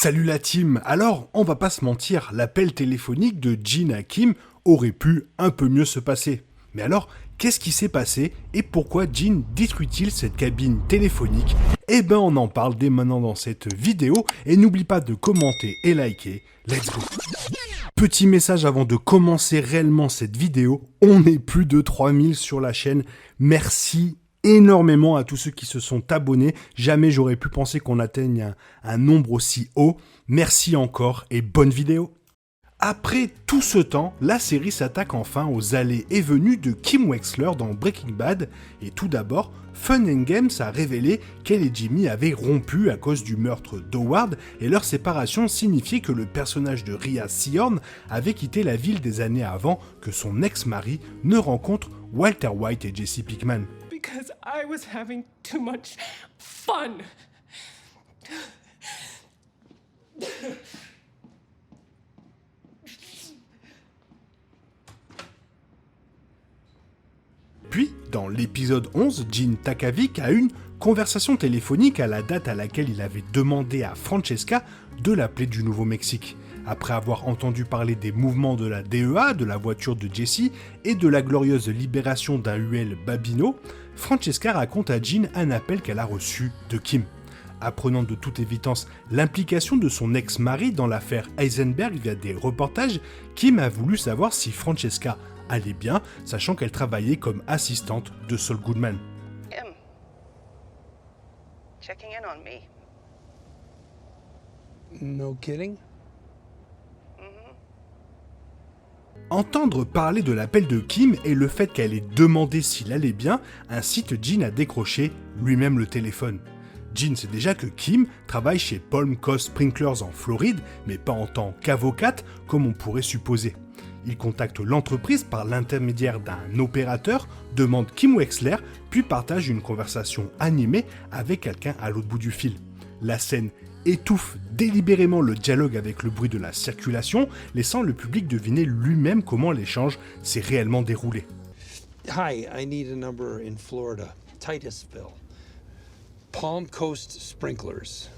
Salut la team. Alors, on va pas se mentir, l'appel téléphonique de Jin à Kim aurait pu un peu mieux se passer. Mais alors, qu'est-ce qui s'est passé et pourquoi Jin détruit-il cette cabine téléphonique? Eh ben, on en parle dès maintenant dans cette vidéo et n'oublie pas de commenter et liker. Let's go. Petit message avant de commencer réellement cette vidéo, on est plus de 3000 sur la chaîne. Merci énormément à tous ceux qui se sont abonnés. Jamais j'aurais pu penser qu'on atteigne un nombre aussi haut. Merci encore et bonne vidéo. Après tout ce temps, la série s'attaque enfin aux allées et venues de Kim Wexler dans Breaking Bad. Et tout d'abord, Fun and Games a révélé qu'elle et Jimmy avaient rompu à cause du meurtre d'Howard et leur séparation signifiait que le personnage de Rhea Seehorn avait quitté la ville des années avant que son ex-mari ne rencontre Walter White et Jesse Pinkman. Because I was having too much fun. Puis, dans l'épisode 11, Jin Takavik a une conversation téléphonique à la date à laquelle il avait demandé à Francesca de l'appeler du Nouveau-Mexique. Après avoir entendu parler des mouvements de la DEA, de la voiture de Jesse et de la glorieuse libération d'un UL Babino, Francesca raconte à Jin un appel qu'elle a reçu de Kim. Apprenant de toute évidence l'implication de son ex-mari dans l'affaire Heisenberg via des reportages, Kim a voulu savoir si Francesca allait bien, sachant qu'elle travaillait comme assistante de Saul Goodman. Kim, checking in on me. No kidding? Entendre parler de l'appel de Kim et le fait qu'elle ait demandé s'il allait bien incite Jin à décrocher lui-même le téléphone. Jin sait déjà que Kim travaille chez Palm Coast Sprinklers en Floride, mais pas en tant qu'avocate comme on pourrait supposer. Il contacte l'entreprise par l'intermédiaire d'un opérateur, demande Kim Wexler, puis partage une conversation animée avec quelqu'un à l'autre bout du fil. La scène étouffe délibérément le dialogue avec le bruit de la circulation, laissant le public deviner lui-même comment l'échange s'est réellement déroulé. Hi, I need a number in Florida, Titusville. Palm Coast Sprinklers.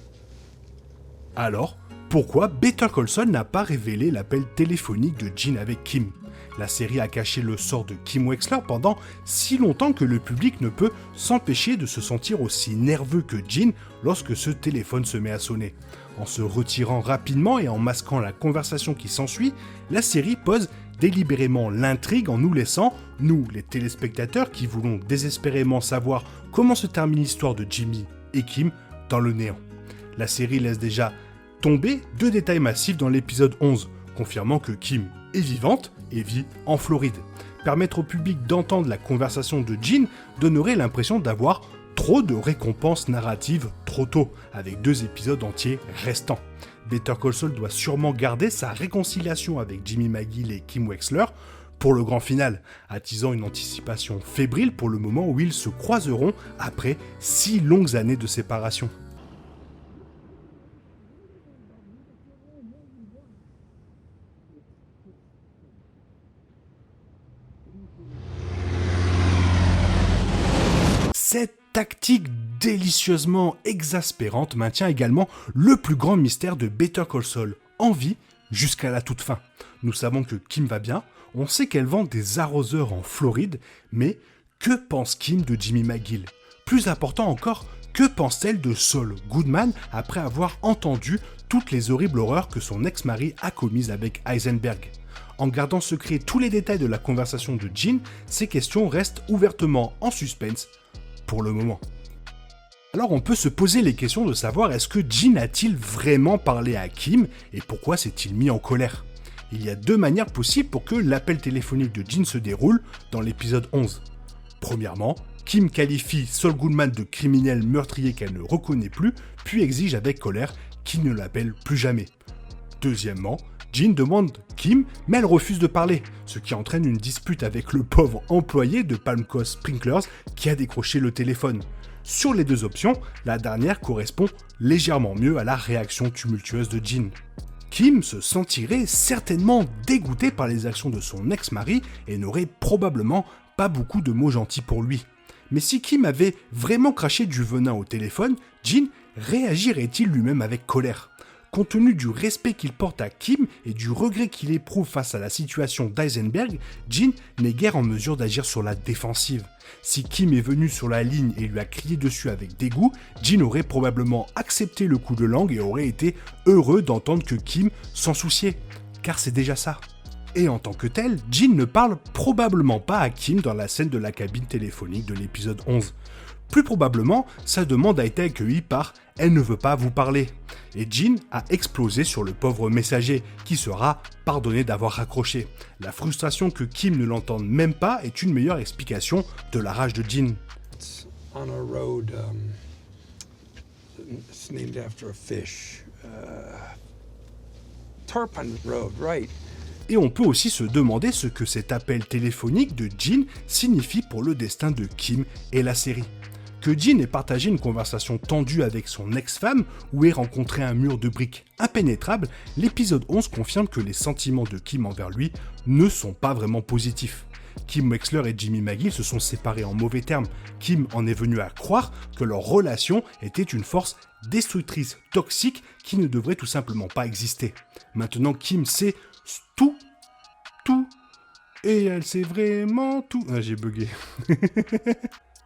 Alors, pourquoi Better Call Saul n'a pas révélé l'appel téléphonique de Jin avec Kim? La série a caché le sort de Kim Wexler pendant si longtemps que le public ne peut s'empêcher de se sentir aussi nerveux que Jin lorsque ce téléphone se met à sonner. En se retirant rapidement et en masquant la conversation qui s'ensuit, la série pose délibérément l'intrigue en nous laissant, nous les téléspectateurs qui voulons désespérément savoir comment se termine l'histoire de Jimmy et Kim, dans le néant. La série laisse déjà tomber 2 détails massifs dans l'épisode 11, confirmant que Kim est vivante et vit en Floride. Permettre au public d'entendre la conversation de Jin donnerait l'impression d'avoir trop de récompenses narratives trop tôt, avec 2 épisodes entiers restants. Better Call Saul doit sûrement garder sa réconciliation avec Jimmy McGill et Kim Wexler pour le grand final, attisant une anticipation fébrile pour le moment où ils se croiseront après 6 longues années de séparation. Cette tactique délicieusement exaspérante maintient également le plus grand mystère de Better Call Saul, en vie jusqu'à la toute fin. Nous savons que Kim va bien, on sait qu'elle vend des arroseurs en Floride, mais que pense Kim de Jimmy McGill? Plus important encore, que pense-t-elle de Saul Goodman après avoir entendu toutes les horribles horreurs que son ex-mari a commises avec Heisenberg? En gardant secret tous les détails de la conversation de Jin, ces questions restent ouvertement en suspense pour le moment. Alors on peut se poser les questions de savoir est-ce que Jin a-t-il vraiment parlé à Kim et pourquoi s'est-il mis en colère? Il y a 2 manières possibles pour que l'appel téléphonique de Jin se déroule dans l'épisode 11. Premièrement, Kim qualifie Saul Goodman de criminel meurtrier qu'elle ne reconnaît plus, puis exige avec colère qu'il ne l'appelle plus jamais. Deuxièmement, Jin demande Kim, mais elle refuse de parler, ce qui entraîne une dispute avec le pauvre employé de Palm Coast Sprinklers qui a décroché le téléphone. Sur les 2 options, la dernière correspond légèrement mieux à la réaction tumultueuse de Jin. Kim se sentirait certainement dégoûtée par les actions de son ex-mari et n'aurait probablement pas beaucoup de mots gentils pour lui. Mais si Kim avait vraiment craché du venin au téléphone, Jin réagirait-il lui-même avec colère? Compte tenu du respect qu'il porte à Kim et du regret qu'il éprouve face à la situation d'Eisenberg, Jin n'est guère en mesure d'agir sur la défensive. Si Kim est venu sur la ligne et lui a crié dessus avec dégoût, Jin aurait probablement accepté le coup de langue et aurait été heureux d'entendre que Kim s'en souciait, car c'est déjà ça. Et en tant que tel, Jin ne parle probablement pas à Kim dans la scène de la cabine téléphonique de l'épisode 11. Plus probablement, sa demande a été accueillie par « Elle ne veut pas vous parler ». Et Jin a explosé sur le pauvre messager, qui sera pardonné d'avoir raccroché. La frustration que Kim ne l'entende même pas est une meilleure explication de la rage de Jin. It's on a road, it's named after a fish. Tarpon Road, right. Et on peut aussi se demander ce que cet appel téléphonique de Jin signifie pour le destin de Kim et la série. Que Jin ait partagé une conversation tendue avec son ex-femme ou ait rencontré un mur de briques impénétrable, l'épisode 11 confirme que les sentiments de Kim envers lui ne sont pas vraiment positifs. Kim Wexler et Jimmy McGill se sont séparés en mauvais termes. Kim en est venu à croire que leur relation était une force destructrice toxique qui ne devrait tout simplement pas exister. Maintenant, Kim sait tout, et elle sait vraiment tout. Ah, j'ai bugué.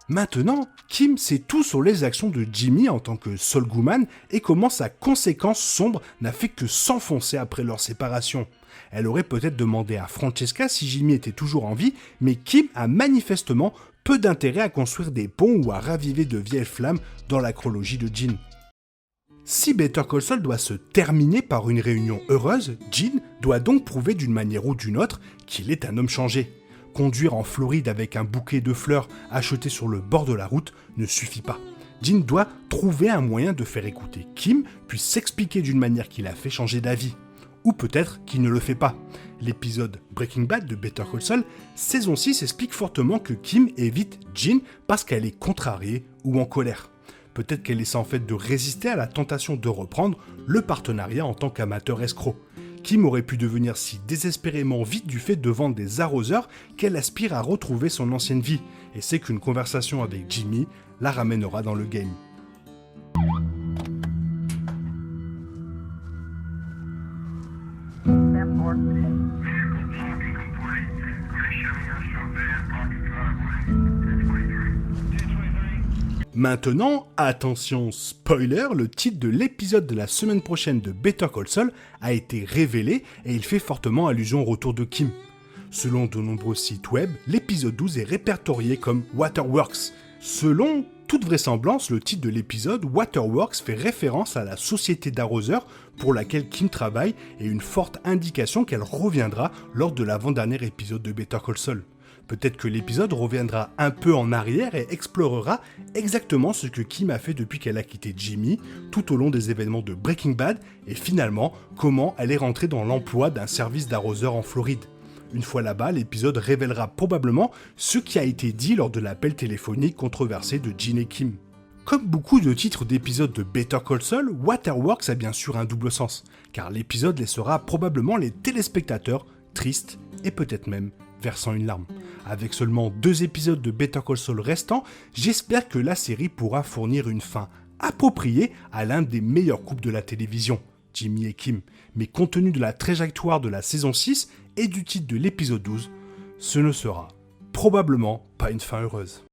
Maintenant, Kim sait tout sur les actions de Jimmy en tant que Saul Goodman et comment sa conséquence sombre n'a fait que s'enfoncer après leur séparation. Elle aurait peut-être demandé à Francesca si Jimmy était toujours en vie, mais Kim a manifestement peu d'intérêt à construire des ponts ou à raviver de vieilles flammes dans la chronologie de Jin. Si Better Call Saul doit se terminer par une réunion heureuse, Jin doit donc prouver d'une manière ou d'une autre qu'il est un homme changé. Conduire en Floride avec un bouquet de fleurs acheté sur le bord de la route ne suffit pas. Jin doit trouver un moyen de faire écouter Kim, puis s'expliquer d'une manière qui l'a fait changer d'avis. Ou peut-être qu'il ne le fait pas. L'épisode Breaking Bad de Better Call Saul, saison 6, explique fortement que Kim évite Jin parce qu'elle est contrariée ou en colère. Peut-être qu'elle essaie en fait de résister à la tentation de reprendre le partenariat en tant qu'amateur escroc. Kim aurait pu devenir si désespérément vite du fait de vendre des arroseurs qu'elle aspire à retrouver son ancienne vie, et c'est qu'une conversation avec Jimmy la ramènera dans le game. Maintenant, attention spoiler, le titre de l'épisode de la semaine prochaine de Better Call Saul a été révélé et il fait fortement allusion au retour de Kim. Selon de nombreux sites web, l'épisode 12 est répertorié comme Waterworks. Selon toute vraisemblance, le titre de l'épisode, Waterworks, fait référence à la société d'arroseurs pour laquelle Kim travaille et une forte indication qu'elle reviendra lors de l'avant-dernier épisode de Better Call Saul. Peut-être que l'épisode reviendra un peu en arrière et explorera exactement ce que Kim a fait depuis qu'elle a quitté Jimmy tout au long des événements de Breaking Bad et finalement comment elle est rentrée dans l'emploi d'un service d'arroseur en Floride. Une fois là-bas, l'épisode révélera probablement ce qui a été dit lors de l'appel téléphonique controversé de Jin et Kim. Comme beaucoup de titres d'épisodes de Better Call Saul, Waterworks a bien sûr un double sens, car l'épisode laissera probablement les téléspectateurs tristes et peut-être même versant une larme. Avec seulement 2 épisodes de Better Call Saul restants, j'espère que la série pourra fournir une fin appropriée à l'un des meilleurs couples de la télévision, Jimmy et Kim. Mais compte tenu de la trajectoire de la saison 6 et du titre de l'épisode 12, ce ne sera probablement pas une fin heureuse.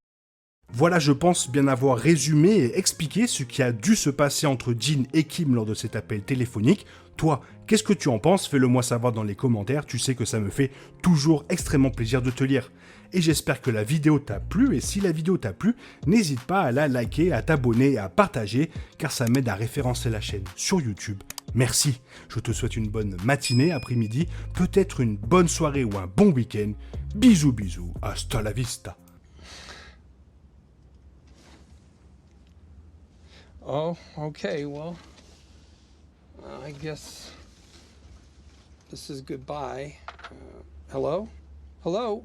Voilà, je pense bien avoir résumé et expliqué ce qui a dû se passer entre Jin et Kim lors de cet appel téléphonique. Toi, qu'est-ce que tu en penses? Fais-le moi savoir dans les commentaires, tu sais que ça me fait toujours extrêmement plaisir de te lire. Et j'espère que la vidéo t'a plu, et si la vidéo t'a plu, n'hésite pas à la liker, à t'abonner et à partager, car ça m'aide à référencer la chaîne sur YouTube. Merci, je te souhaite une bonne matinée, après-midi, peut-être une bonne soirée ou un bon week-end. Bisous bisous, hasta la vista. Oh, okay, well, I guess this is goodbye. Hello? Hello?